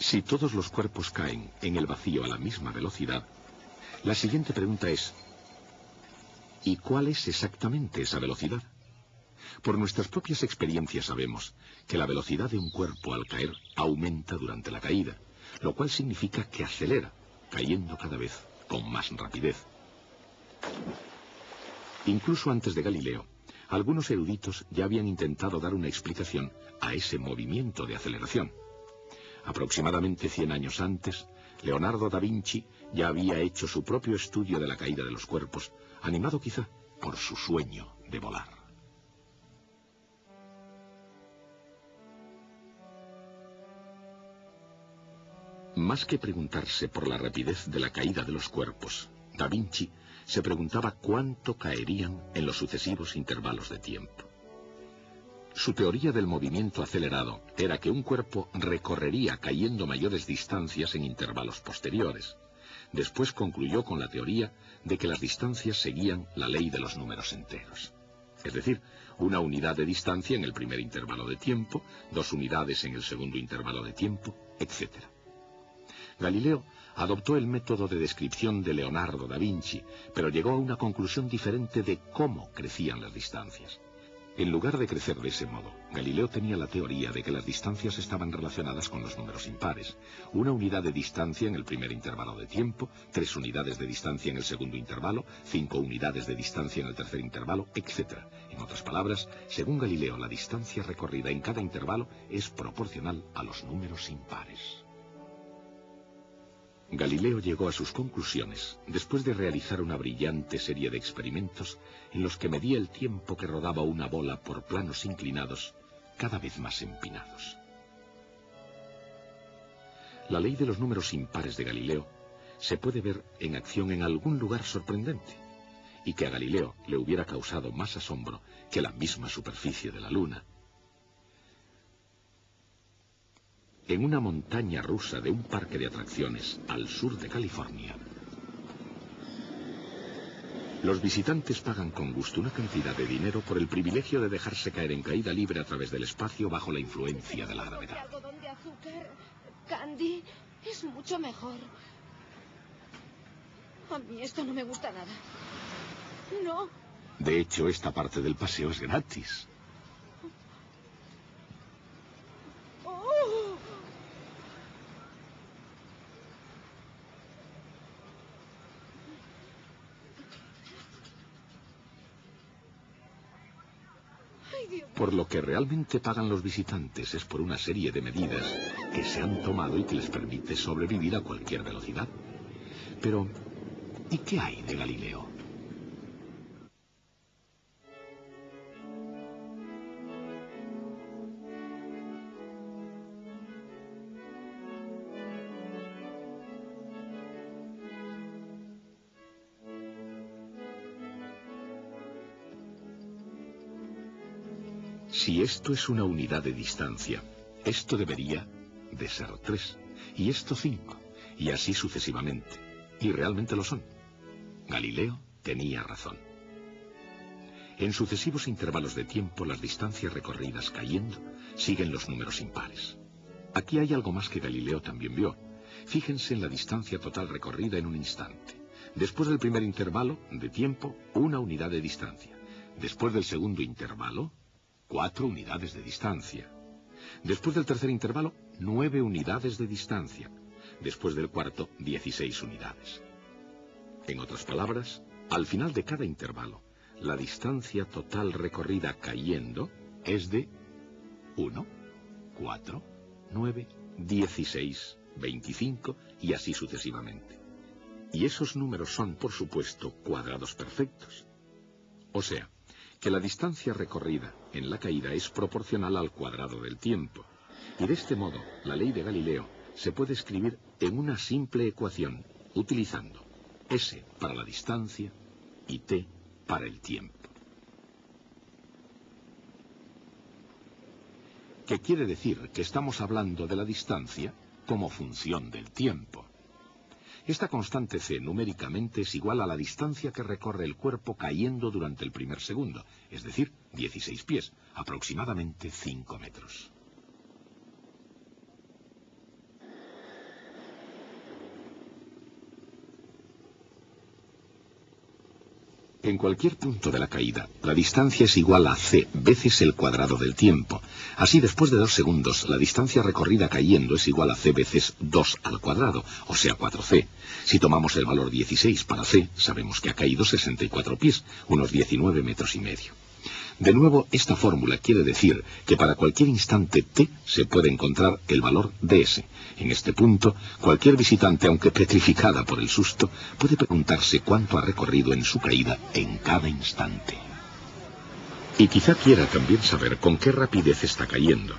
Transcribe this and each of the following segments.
Si todos los cuerpos caen en el vacío a la misma velocidad, la siguiente pregunta es: ¿y cuál es exactamente esa velocidad? Por nuestras propias experiencias sabemos que la velocidad de un cuerpo al caer aumenta durante la caída, lo cual significa que acelera, cayendo cada vez con más rapidez. Incluso antes de Galileo, algunos eruditos ya habían intentado dar una explicación a ese movimiento de aceleración. Aproximadamente 100 años antes, Leonardo da Vinci ya había hecho su propio estudio de la caída de los cuerpos, animado quizá por su sueño de volar. Más que preguntarse por la rapidez de la caída de los cuerpos, Da Vinci se preguntaba cuánto caerían en los sucesivos intervalos de tiempo. Su teoría del movimiento acelerado era que un cuerpo recorrería cayendo mayores distancias en intervalos posteriores. Después concluyó con la teoría de que las distancias seguían la ley de los números enteros. Es decir, una unidad de distancia en el primer intervalo de tiempo, 2 unidades en el segundo intervalo de tiempo, etc. Galileo adoptó el método de descripción de Leonardo da Vinci, pero llegó a una conclusión diferente de cómo crecían las distancias. En lugar de crecer de ese modo, Galileo tenía la teoría de que las distancias estaban relacionadas con los números impares. 1 unidad de distancia en el primer intervalo de tiempo, 3 unidades de distancia en el segundo intervalo, 5 unidades de distancia en el tercer intervalo, etc. En otras palabras, según Galileo, la distancia recorrida en cada intervalo es proporcional a los números impares. Galileo llegó a sus conclusiones después de realizar una brillante serie de experimentos en los que medía el tiempo que rodaba una bola por planos inclinados cada vez más empinados. La ley de los números impares de Galileo se puede ver en acción en algún lugar sorprendente, y que a Galileo le hubiera causado más asombro que la misma superficie de la Luna. En una montaña rusa de un parque de atracciones al sur de California, los visitantes pagan con gusto una cantidad de dinero por el privilegio de dejarse caer en caída libre a través del espacio bajo la influencia de la gravedad. Algodón de azúcar, candy, es mucho mejor. A mí esto no me gusta nada. No. De hecho, esta parte del paseo es gratis. Oh. Por lo que realmente pagan los visitantes es por una serie de medidas que se han tomado y que les permite sobrevivir a cualquier velocidad. Pero, ¿y qué hay de Galileo? Si esto es una unidad de distancia, esto debería de ser 3, y esto 5, y así sucesivamente. Y realmente lo son. Galileo tenía razón. En sucesivos intervalos de tiempo, las distancias recorridas cayendo siguen los números impares. Aquí hay algo más que Galileo también vio. Fíjense en la distancia total recorrida en un instante. Después del primer intervalo de tiempo, 1 unidad de distancia. Después del segundo intervalo, 4 unidades de distancia. Después del tercer intervalo, 9 unidades de distancia. Después del cuarto, 16 unidades. En otras palabras, al final de cada intervalo, la distancia total recorrida cayendo es de 1, 4, 9, 16, 25 y así sucesivamente. Y esos números son, por supuesto, cuadrados perfectos. O sea, que la distancia recorrida en la caída es proporcional al cuadrado del tiempo. Y de este modo, la ley de Galileo se puede escribir en una simple ecuación, utilizando S para la distancia y T para el tiempo. ¿Qué quiere decir? Que estamos hablando de la distancia como función del tiempo. Esta constante C numéricamente es igual a la distancia que recorre el cuerpo cayendo durante el primer segundo, es decir, 16 pies, aproximadamente 5 metros. En cualquier punto de la caída, la distancia es igual a c veces el cuadrado del tiempo. Así, después de 2 segundos, la distancia recorrida cayendo es igual a c veces 2 al cuadrado, o sea 4c. Si tomamos el valor 16 para c, sabemos que ha caído 64 pies, unos 19 metros y medio. De nuevo, esta fórmula quiere decir que para cualquier instante t se puede encontrar el valor ds. En este punto, cualquier visitante, aunque petrificada por el susto, puede preguntarse cuánto ha recorrido en su caída en cada instante. Y quizá quiera también saber con qué rapidez está cayendo.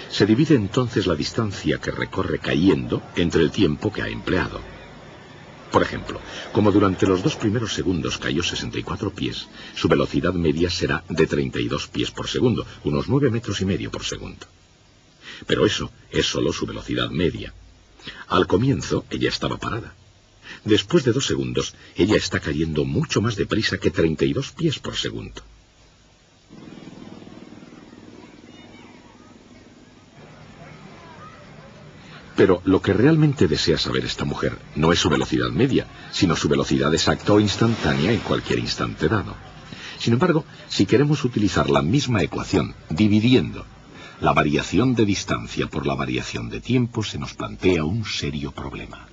Se divide entonces la distancia que recorre cayendo entre el tiempo que ha empleado. Por ejemplo, como durante los 2 primeros segundos cayó 64 pies, su velocidad media será de 32 pies por segundo, unos 9 metros y medio por segundo. Pero eso es solo su velocidad media. Al comienzo, ella estaba parada. Después de 2 segundos, ella está cayendo mucho más deprisa que 32 pies por segundo. Pero lo que realmente desea saber esta mujer no es su velocidad media, sino su velocidad exacta o instantánea en cualquier instante dado. Sin embargo, si queremos utilizar la misma ecuación, dividiendo la variación de distancia por la variación de tiempo, se nos plantea un serio problema.